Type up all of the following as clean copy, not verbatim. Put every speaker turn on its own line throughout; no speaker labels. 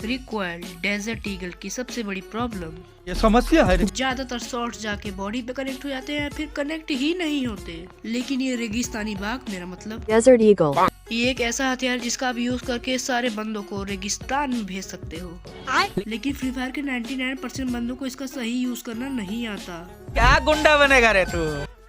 Recoil desert eagle की सबसे बड़ी प्रॉब्लम,
ये समस्या है।
ज्यादातर शॉट्स जाके बॉडी पे कनेक्ट हो जाते हैं, फिर कनेक्ट ही नहीं होते। लेकिन ये रेगिस्तानी बाघ, मेरा मतलब
Desert Eagle.
ये एक ऐसा हथियार जिसका आप यूज करके सारे बंदों को रेगिस्तान में भेज सकते हो। लेकिन फ्री फायर के 99% बंदों को इसका सही यूज करना नहीं आता।
क्या गुंडा बनेगा रे तू।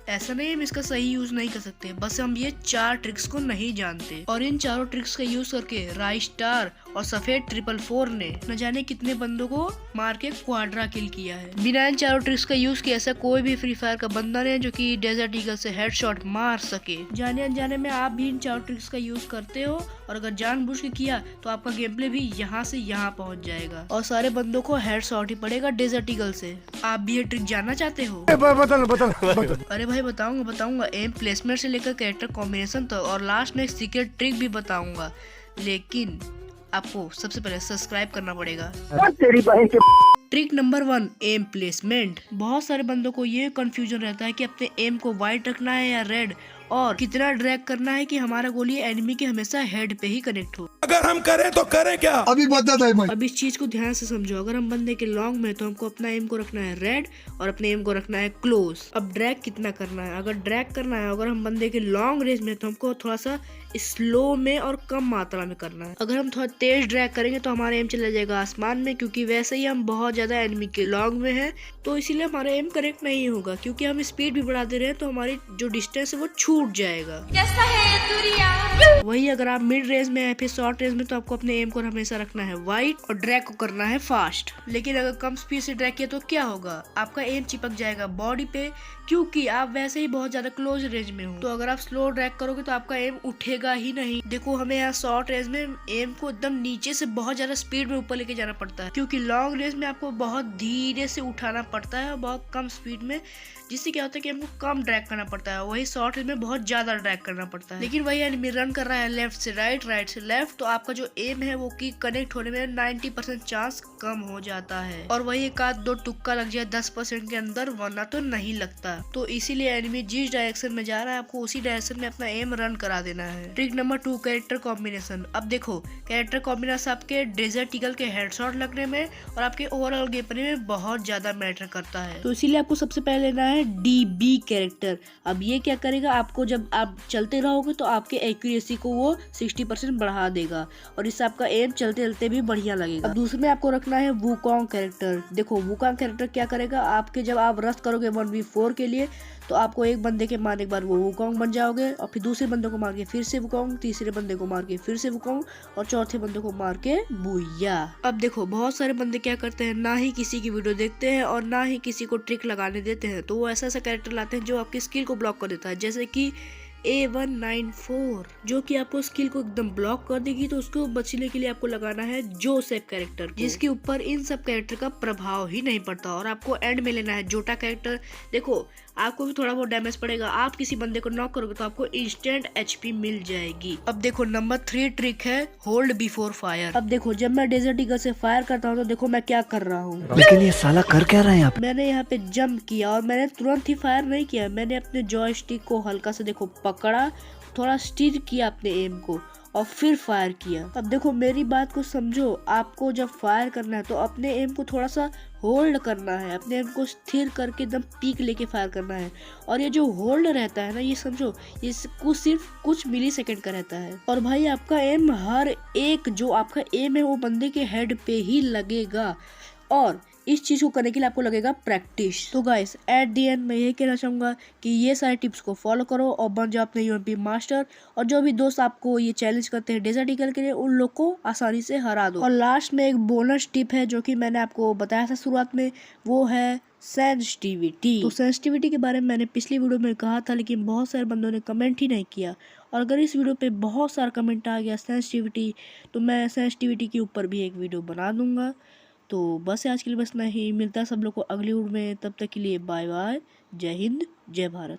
ऐसा नहीं हम इसका सही यूज नहीं कर सकते, बस हम ये 4 ट्रिक्स को नहीं जानते। और इन चारों ट्रिक्स का यूज करके राइस स्टार और सफेद 444 ने न जाने कितने बंदों को मार के क्वाड्रा किल किया है। बिना इन चारों ट्रिक्स का यूज किए ऐसा कोई भी फ्री फायर का बंदा नहीं जो कि डेजर्ट ईगल से हेडशॉट मार सके। जाने अनजाने में आप भी इन चारों ट्रिक्स का यूज करते हो, और अगर जानबूझ के किया तो आपका गेम प्ले भी यहाँ से यहाँ पहुँच जाएगा और सारे बंदों को हेडशॉट ही पड़ेगा डेजर्ट ईगल से। आप भी ये ट्रिक जानना चाहते हो?
बता।
अरे भाई बताऊंगा एम प्लेसमेंट से लेकर कैरेक्टर कॉम्बिनेशन तक, और लास्ट में एक सीक्रेट ट्रिक भी बताऊंगा। लेकिन आपको सबसे पहले सब्सक्राइब करना पड़ेगा। Trick number 1, M placement. बहुत सारे बंदों को ये कंफ्यूजन रहता है कि अपने एम को वाइट रखना है या रेड, और कितना ड्रैग करना है कि हमारा गोली एनिमी के हमेशा हेड पे ही कनेक्ट हो।
अगर हम करें तो करें क्या, अभी बता है।
अब इस चीज को ध्यान से समझो। अगर हम बंदे के लॉन्ग में तो हमको अपना एम को रखना है रेड और अपने एम को रखना है क्लोज। अब ड्रैग कितना करना है? अगर ड्रैग करना है, अगर हम बंदे के लॉन्ग रेंज में तो हमको थोड़ा सा स्लो में और कम मात्रा में करना है। अगर हम थोड़ा तेज ड्रैग करेंगे तो हमारा एम चला जाएगा आसमान में, क्योंकि वैसे ही हम बहुत ज्यादा एनिमी के लॉन्ग में हैं, तो इसीलिए हमारा एम करेक्ट नहीं होगा। क्योंकि हम स्पीड भी बढ़ा दे रहे हैं तो हमारी जो डिस्टेंस है वो छूट जाएगा। वही अगर आप मिड रेंज में है फिर शॉर्ट रेंज में, तो आपको अपने एम को हमेशा रखना है वाइट और ड्रैग को करना है फास्ट। लेकिन अगर कम स्पीड से ड्रैग किया तो क्या होगा? आपका एम चिपक जाएगा बॉडी पे, क्योंकि आप वैसे ही बहुत ज्यादा क्लोज रेंज में हो। तो अगर आप स्लो ड्रैग करोगे तो आपका एम उठेगा ही नहीं। देखो हमें यहाँ शॉर्ट रेंज में एम को एकदम नीचे से बहुत ज्यादा स्पीड में ऊपर लेके जाना पड़ता है, क्योंकि लॉन्ग रेंज में आपको बहुत धीरे से उठाना पड़ता है और बहुत कम स्पीड में, जिससे क्या होता है कि हमको कम ड्रैग करना पड़ता है। वही शॉर्ट रेंज में बहुत ज्यादा ड्रैग करना पड़ता है। लेकिन वही एनिमी रन कर रहा है लेफ्ट से राइट, राइट से लेफ्ट, तो आपका जो एम है वो की कनेक्ट होने में 90% चांस कम हो जाता है। और वही एक आध दो तुक्का लग जाए 10% के अंदर, वरना तो नहीं लगता। तो इसीलिए एनिमी जिस डायरेक्शन में जा रहा है आपको उसी डायरेक्शन में अपना एम रन करा देना है। Trick number 2, character combination. अब देखो कैरेक्टर कॉम्बिनेशन आपके डेजर्ट ईगल के हेडशॉट लगने में और आपके ओवरऑल गेम प्ले में बहुत ज्यादा मैटर करता है। तो इसीलिए आपको सबसे पहले लेना है DB कैरेक्टर। अब ये क्या करेगा, आपको जब आप चलते रहोगे तो आपके एक्यूरेसी को वो 60% बढ़ा देगा, और इससे आपका एम चलते चलते भी बढ़िया लगेगा। अब दूसरे में आपको रखना है वुकोंग कैरेक्टर। देखो वुकोंग कैरेक्टर क्या करेगा, आपके जब आप रश करोगे 1v4 के लिए, तो आपको एक बंदे के मारने के बाद वो वुकोंग बन जाओगे, और फिर दूसरे बंदे को मार के फिर से वुकोंग, तीसरे बंदे को मार के फिर से वुकोंग, और चौथे बंदे को मार के बुया। अब देखो बहुत सारे बंदे क्या करते हैं, ना ही किसी की वीडियो देखते हैं और ना ही किसी को ट्रिक लगाने देते हैं, तो वो ऐसा कैरेक्टर लाते हैं जो आपकी स्किल को ब्लॉक कर देता है, जैसे कि A194, जो कि आपको स्किल को एकदम ब्लॉक कर देगी। तो उसको बचने के लिए आपको लगाना है जोसेफ कैरेक्टर, जिसके ऊपर इन सब कैरेक्टर का प्रभाव ही नहीं पड़ता। और आपको एंड में लेना है जोटा कैरेक्टर। देखो आपको भी थोड़ा बहुत डैमेज पड़ेगा, आप किसी बंदे को नॉक करोगे तो आपको इंस्टेंट HP मिल जाएगी। अब देखो नंबर 3 ट्रिक है होल्ड बिफोर फायर। अब देखो जब मैं डेजर्ट ईगल से फायर करता हूँ तो देखो मैं क्या कर रहा हूँ।
लेकिन ये साला कर क्या रहा है यहाँ पे?
मैंने यहाँ पे जंप किया और मैंने तुरंत ही फायर नहीं किया, मैंने अपने जॉयस्टिक को हल्का से देखो पकड़ा, थोड़ा स्टीर किया अपने एम को और फिर फायर किया। अब देखो मेरी बात को समझो, आपको जब फायर करना है तो अपने एम को थोड़ा सा होल्ड करना है, अपने एम को स्थिर करके एकदम पीक लेके फायर करना है। और ये जो होल्ड रहता है ना, ये समझो ये सिर्फ कुछ मिली सेकेंड का रहता है। और भाई आपका एम हर एक जो आपका एम है वो बंदे के हेड पे ही लगेगा, और इस चीज को करने के लिए आपको लगेगा प्रैक्टिस। तो गाइस एट दी एंड मैं यही कहना चाहूंगा कि ये सारे टिप्स को फॉलो करो और बन जाओ अपने UMP मास्टर। और जो भी दोस्त आपको ये चैलेंज करते हैं डेजर्ट ईगल के लिए, उन लोग को आसानी से हरा दो। और लास्ट में एक बोनस टिप है जो कि मैंने आपको बताया था शुरुआत में, वो है सेंसिटिविटी। तो सेंसिटिविटी के बारे में मैंने पिछली वीडियो में कहा था, लेकिन बहुत सारे बंदों ने कमेंट ही नहीं किया। और अगर इस वीडियो पे बहुत सारा कमेंट आ गया सेंसिटिविटी, तो मैं सेंसिटिविटी के ऊपर भी एक वीडियो बना दूंगा। तो बस आज के लिए बस नहीं, मिलता है सब लोग को अगली वीडियो में। तब तक के लिए बाय बाय, जय हिंद, जय भारत।